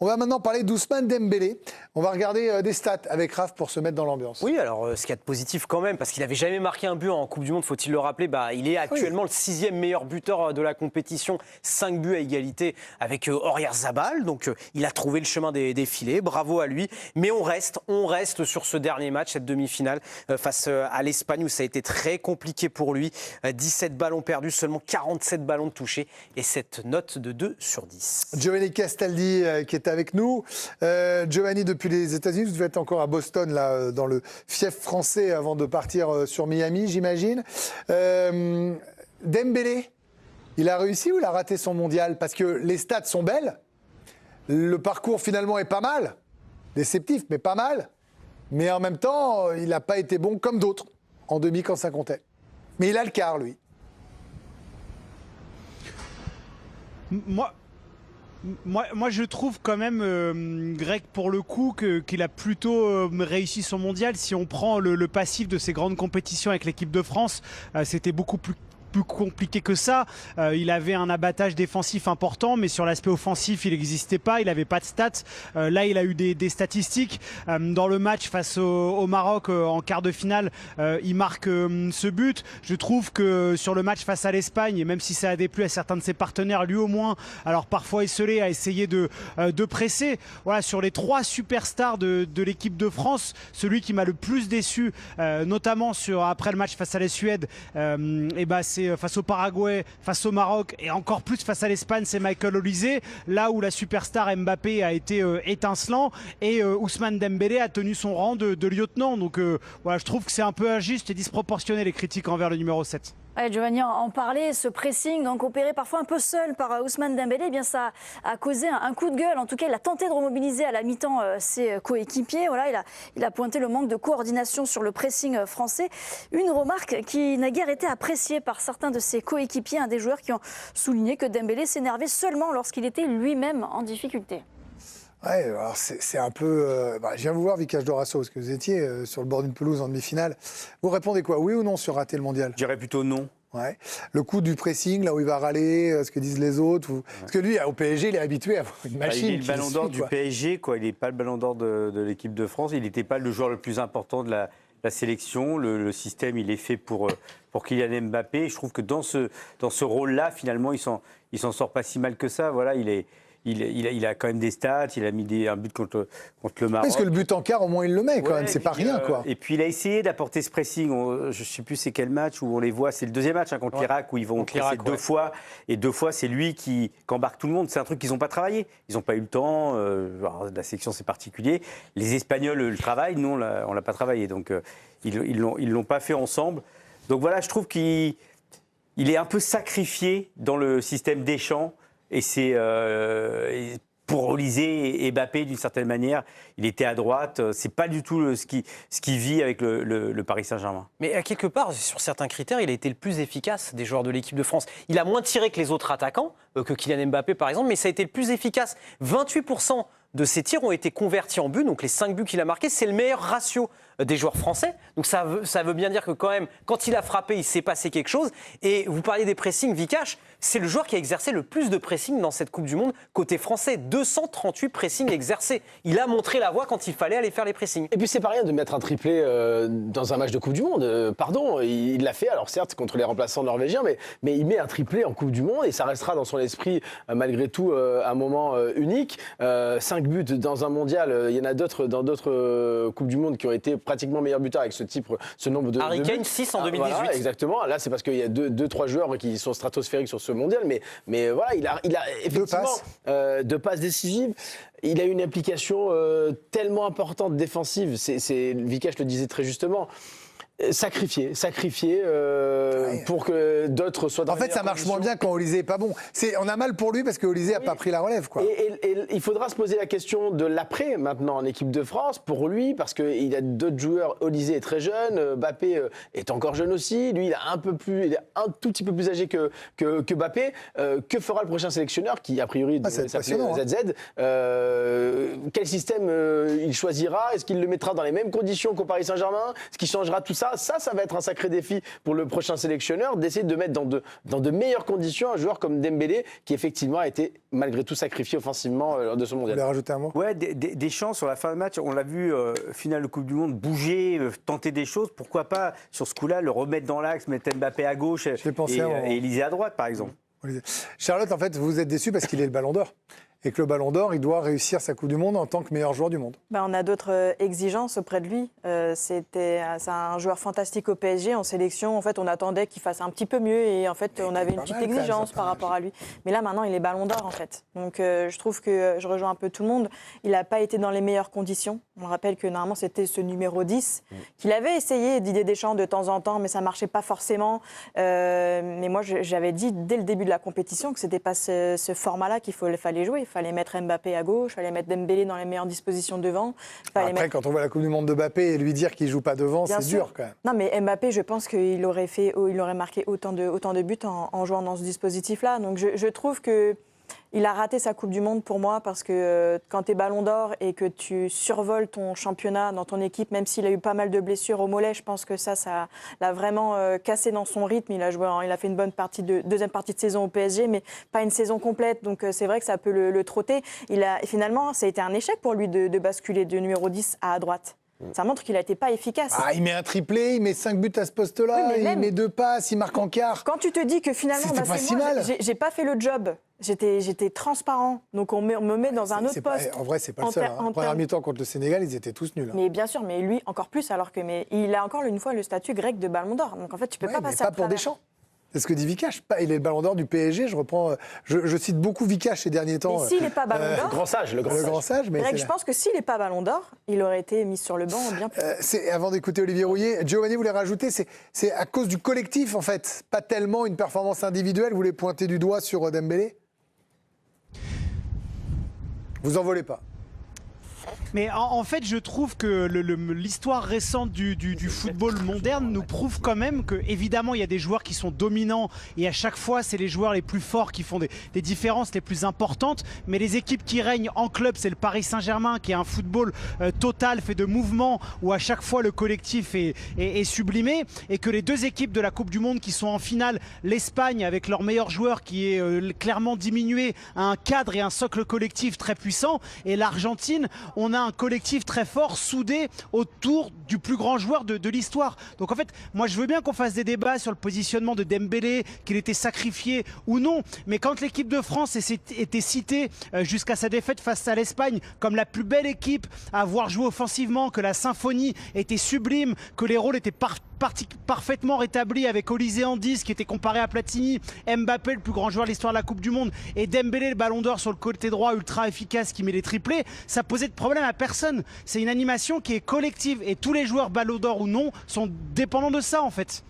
On va maintenant parler d'Ousmane Dembélé. On va regarder des stats avec Raph pour se mettre dans l'ambiance. Oui, alors ce qu'il y a de positif quand même, parce qu'il n'avait jamais marqué un but en Coupe du Monde, faut-il le rappeler, il est actuellement le 6e meilleur buteur de la compétition, 5 buts à égalité avec Oyarzabal, donc il a trouvé le chemin des filets, bravo à lui. Mais on reste sur ce dernier match, cette demi-finale face à l'Espagne où ça a été très compliqué pour lui. 17 ballons perdus, seulement 47 ballons touchés et cette note de 2 sur 10. Giovanni Castaldi qui est avec nous. Giovanni, depuis les États-Unis, vous devez être encore à Boston, là, dans le fief français, avant de partir sur Miami, j'imagine. Dembélé, il a réussi ou il a raté son mondial? Parce que les stats sont belles, le parcours finalement est pas mal, déceptif, mais pas mal. Mais en même temps, il n'a pas été bon comme d'autres en demi quand ça comptait. Mais il a le quart, lui. Moi, je trouve quand même, Greg, pour le coup, qu'il a plutôt réussi son mondial. Si on prend le passif de ces grandes compétitions avec l'équipe de France, c'était beaucoup plus compliqué que ça. Il avait un abattage défensif important, mais sur l'aspect offensif, il n'existait pas. Il n'avait pas de stats. Là, il a eu des statistiques. Dans le match face au Maroc, en quart de finale, il marque ce but. Je trouve que sur le match face à l'Espagne, et même si ça a déplu à certains de ses partenaires, lui au moins, alors parfois esselé, a essayé de presser. Voilà, sur les 3 superstars de l'équipe de France, celui qui m'a le plus déçu, notamment après le match face à la Suède, c'est face au Paraguay, face au Maroc et encore plus face à l'Espagne, c'est Michael Olise. Là où la superstar Mbappé a été étincelant et Ousmane Dembélé a tenu son rang de lieutenant. Donc voilà, je trouve que c'est un peu injuste et disproportionné les critiques envers le numéro 7. Ouais, Giovanni en parlait, ce pressing donc opéré parfois un peu seul par Ousmane Dembélé, eh bien ça a causé un coup de gueule. En tout cas, il a tenté de remobiliser à la mi-temps ses coéquipiers. Voilà, il a pointé le manque de coordination sur le pressing français. Une remarque qui n'a guère été appréciée par certains de ses coéquipiers, des joueurs qui ont souligné que Dembélé s'énervait seulement lorsqu'il était lui-même en difficulté. Ouais, alors c'est un peu... je viens vous voir, Vicage Dorasso, parce que vous étiez sur le bord d'une pelouse en demi-finale. Vous répondez quoi, oui ou non sur rater le mondial? Je dirais plutôt non. Ouais. Le coup du pressing, là où il va râler, ce que disent les autres. Parce que lui, au PSG, il est habitué à avoir une machine. Il est le ballon d'or du PSG, quoi. Il n'est pas le ballon d'or de l'équipe de France. Il n'était pas le joueur le plus important de la sélection. Le système, il est fait pour Kylian Mbappé. Je trouve que dans ce rôle-là, finalement, il s'en sort pas si mal que ça. Voilà, il a quand même des stats, il a mis un but contre le Maroc. Parce que le but en quart, au moins, il le met quand même, c'est pas rien, quoi. Et puis il a essayé d'apporter ce pressing. Je ne sais plus c'est quel match où on les voit. C'est le deuxième match contre l'Irak où ils vont presser 2 fois. Et 2 fois, c'est lui qui embarque tout le monde. C'est un truc qu'ils n'ont pas travaillé. Ils n'ont pas eu le temps. La sélection, c'est particulier. Les Espagnols le travaillent. Nous, on ne l'a pas travaillé. Donc, ils l'ont pas fait ensemble. Donc voilà, je trouve qu'il est un peu sacrifié dans le système Deschamps. Et c'est pour Olise et Mbappé, d'une certaine manière, il était à droite. C'est pas du tout ce qui vit avec le Paris Saint-Germain. Mais à quelque part, sur certains critères, il a été le plus efficace des joueurs de l'équipe de France. Il a moins tiré que les autres attaquants, que Kylian Mbappé par exemple, mais ça a été le plus efficace. 28% de ses tirs ont été convertis en buts, donc les 5 buts qu'il a marqués, c'est le meilleur ratio des joueurs français. Donc ça veut bien dire que quand même, quand il a frappé, il s'est passé quelque chose. Et vous parliez des pressings, Vikash, c'est le joueur qui a exercé le plus de pressing dans cette Coupe du Monde côté français. 238 pressings exercés. Il a montré la voie quand il fallait aller faire les pressings. Et puis c'est pas rien de mettre un triplé dans un match de Coupe du Monde. Pardon, il l'a fait, alors certes contre les remplaçants norvégiens, mais il met un triplé en Coupe du Monde et ça restera dans son esprit malgré tout un moment unique. 5 buts dans un mondial, il y en a d'autres dans d'autres Coupes du Monde qui ont été pratiquement meilleurs buteurs avec ce nombre de Harry Kane, 6 en 2018. Voilà, exactement. Là, c'est parce qu'il y a 2-3 joueurs qui sont stratosphériques sur ce mondial, mais voilà, il a effectivement 2 passes décisives. Il a une implication tellement importante défensive. Vikash le disait très justement. Sacrifié pour que d'autres soient dans En fait, ça marche moins bien quand Olise est pas bon. On a mal pour lui parce que Olise n'a pas pris la relève, quoi. Et il faudra se poser la question de l'après maintenant en équipe de France pour lui, parce qu'il a d'autres joueurs. Olise est très jeune, Mbappé est encore jeune aussi. Lui, il est un tout petit peu plus âgé que Mbappé. Que fera le prochain sélectionneur qui, a priori, devrait s'appeler ZZ Quel système il choisira? Est-ce qu'il le mettra dans les mêmes conditions qu'au Paris Saint-Germain? Est-ce qu'il changera tout ça? ça va être un sacré défi pour le prochain sélectionneur, d'essayer de mettre dans de meilleures conditions un joueur comme Dembélé, qui effectivement a été malgré tout sacrifié offensivement lors de ce mondial. Vous voulez rajouter un mot ? Ouais, des chances sur la fin de match. On l'a vu, finale de Coupe du Monde, bouger, tenter des choses. Pourquoi pas, sur ce coup-là, le remettre dans l'axe, mettre Mbappé à gauche et Élysée à droite, par exemple. Charlotte, en fait, vous êtes déçue parce qu'il est le Ballon d'Or. Et que le Ballon d'Or, il doit réussir sa Coupe du Monde en tant que meilleur joueur du monde. On a d'autres exigences auprès de lui. C'est un joueur fantastique au PSG, en sélection. En fait, on attendait qu'il fasse un petit peu mieux et en fait, on avait une petite exigence par rapport à lui. Mais là, maintenant, il est Ballon d'Or, en fait. Donc, je trouve que je rejoins un peu tout le monde. Il n'a pas été dans les meilleures conditions. On rappelle que normalement, c'était ce numéro 10 qu'il avait essayé Didier Deschamps de temps en temps, mais ça ne marchait pas forcément. Mais moi, j'avais dit dès le début de la compétition que ce n'était pas ce format-là qu'il fallait jouer. Il fallait mettre Mbappé à gauche, il fallait mettre Dembélé dans les meilleures dispositions devant. Après, quand on voit la Coupe du Monde de Mbappé et lui dire qu'il ne joue pas devant, c'est dur quand même. Non, mais Mbappé, je pense qu'il aurait marqué autant de buts en jouant dans ce dispositif-là. Donc je trouve que il a raté sa Coupe du Monde pour moi parce que quand tu es Ballon d'Or et que tu survoles ton championnat dans ton équipe, même s'il a eu pas mal de blessures au mollet, je pense que ça l'a vraiment cassé dans son rythme. Il a fait une bonne deuxième partie de saison au PSG, mais pas une saison complète. Donc c'est vrai que ça peut le trotter. Finalement, ça a été un échec pour lui de basculer de numéro 10 à droite. Ça montre qu'il n'a été pas efficace. Il met un triplé, il met 5 buts à ce poste-là, il met 2 passes, il marque en quart. Quand tu te dis que finalement, j'ai pas fait le job, j'étais transparent, donc on me met dans un autre poste. En vrai, c'est pas le seul. En première mi-temps contre le Sénégal, ils étaient tous nuls. Mais bien sûr, mais lui encore plus, il a encore une fois le statut grec de Ballon d'Or. Donc en fait, tu peux pas passer à travers. Pas pour Deschamps. C'est ce que dit Vikash. Il est le Ballon d'Or du PSG. Je cite beaucoup Vikash ces derniers temps. Mais s'il n'est pas Ballon d'Or, le grand sage. Mais Greg, je pense que s'il n'est pas Ballon d'Or, il aurait été mis sur le banc bien plus. Avant d'écouter Olivier Rouillet, Giovanni voulait rajouter, c'est à cause du collectif en fait, pas tellement une performance individuelle. Vous voulez pointer du doigt sur Dembélé ? Vous en volez pas. Mais en fait, je trouve que l'histoire récente du football moderne nous prouve quand même que, évidemment, il y a des joueurs qui sont dominants et à chaque fois, c'est les joueurs les plus forts qui font des différences les plus importantes. Mais les équipes qui règnent en club, c'est le Paris Saint-Germain qui a un football total, fait de mouvements où à chaque fois le collectif est sublimé. Et que les deux équipes de la Coupe du Monde qui sont en finale, l'Espagne avec leur meilleur joueur qui est clairement diminué, a un cadre et un socle collectif très puissant. Et l'Argentine, on a un collectif très fort, soudé autour du plus grand joueur de l'histoire. Donc en fait, moi je veux bien qu'on fasse des débats sur le positionnement de Dembélé, qu'il était sacrifié ou non, mais quand l'équipe de France était citée jusqu'à sa défaite face à l'Espagne comme la plus belle équipe à avoir joué offensivement, que la symphonie était sublime, que les rôles étaient parfaitement rétablis avec Olysée en 10 qui était comparé à Platini, Mbappé le plus grand joueur de l'histoire de la Coupe du Monde et Dembélé le Ballon d'Or sur le côté droit ultra efficace qui met les triplés, ça posait de problème à personne. C'est une animation qui est collective et tous les joueurs Ballon d'Or ou non sont dépendants de ça en fait.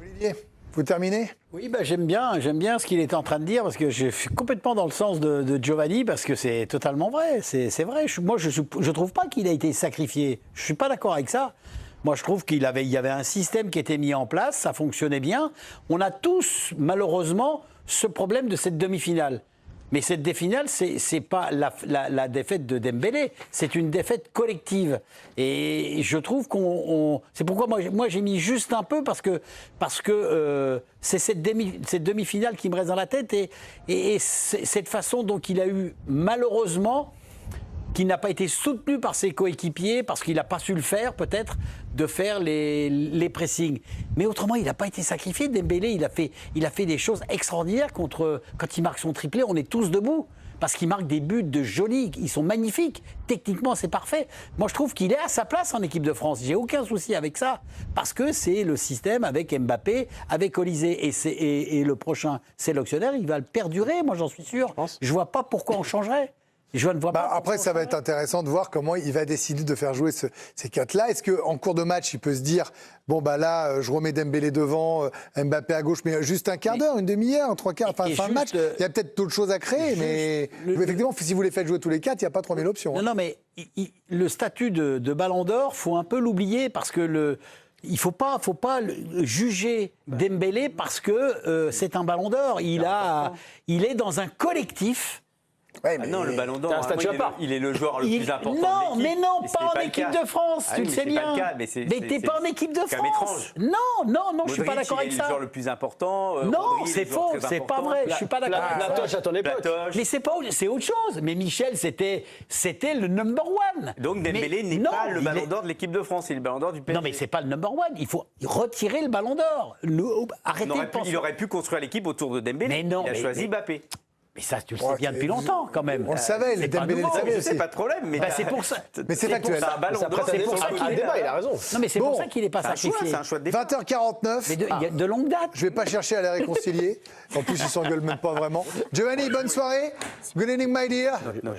Olivier, vous terminez ? Oui, j'aime bien ce qu'il est en train de dire parce que je suis complètement dans le sens de Giovanni parce que c'est totalement vrai. C'est vrai. Moi, je trouve pas qu'il a été sacrifié. Je suis pas d'accord avec ça. Moi, je trouve qu'il y avait un système qui était mis en place, ça fonctionnait bien. On a tous, malheureusement, ce problème de cette demi-finale. Mais cette demi-finale, c'est pas la défaite de Dembélé, c'est une défaite collective. Et je trouve c'est pourquoi moi j'ai mis juste un peu parce que c'est cette demi-finale qui me reste dans la tête et cette façon dont il a eu malheureusement, qui n'a pas été soutenu par ses coéquipiers parce qu'il n'a pas su le faire peut-être, de faire les pressings. Mais autrement, il n'a pas été sacrifié. Dembélé, il a fait des choses extraordinaires quand il marque son triplé, on est tous debout. Parce qu'il marque des buts de jolis, ils sont magnifiques. Techniquement, c'est parfait. Moi, je trouve qu'il est à sa place en équipe de France. J'ai aucun souci avec ça. Parce que c'est le système avec Mbappé, avec Olysée. Et le prochain sélectionneur, il va le perdurer, moi j'en suis sûr. Je ne vois pas pourquoi on changerait. Je ne vois pas. Après, ça va être intéressant de voir comment il va décider de faire jouer ces quatre-là. Est-ce qu'en cours de match, il peut se dire là, je remets Dembélé devant, Mbappé à gauche, mais juste un quart d'heure, une demi-heure, 3 quarts, fin de match. Il y a peut-être d'autres choses à créer, mais effectivement, si vous les faites jouer tous les 4, il n'y a pas 3000 options. Non, mais le statut de Ballon d'Or, il faut un peu l'oublier parce que il ne faut pas juger Dembélé parce que c'est un Ballon d'Or. Il est dans un collectif. Ouais, Ah non, le Ballon d'Or, T'as un statut normalement, à part. il est le joueur le plus important. Non, de mais l'équipe. non, Et pas c'est en le équipe cas. de France, Ah tu oui, le mais sais c'est bien. pas le cas, mais c'est- t'es pas en équipe de c'est comme France. étrange. Non, je suis pas Modric, d'accord il est avec le ça. joueur le plus important. Non, Rodri, c'est le joueur faux, très c'est pas important. vrai. Je suis pas d'accord avec ça. Platoche à ton époque. Platoche. Mais c'est autre chose. Mais Michel, c'était le number one. Donc Dembélé Mais n'est non, pas le il Ballon est- d'Or de l'équipe de France, c'est le Ballon d'Or du PSG. Non, mais c'est pas le number one. Il faut retirer le Ballon d'Or. Arrêtez de penser. Il aurait pu construire l'équipe autour de Dembélé. Mais non, il a mais- choisi Mbappé. Mais ça, tu le sais bien depuis longtemps, quand même. On le savait, C'est les pas Dembélé le nouveau. savait Je aussi. sais, pas de problème. Mais Bah, c'est pour ça. Mais c'est factuel. C'est un Ballon Ça d'Or. prête c'est pour ça à qu'il est débat, il a raison. Non, mais c'est Bon. pour ça qu'il n'est pas C'est un choix, sacrifié. c'est un choix de défense. 20h49. Mais il y a de longue date. Je vais pas chercher à les réconcilier. En plus, ils s'engueulent même pas vraiment. Giovanni, bonne soirée. Good evening, my dear. Non,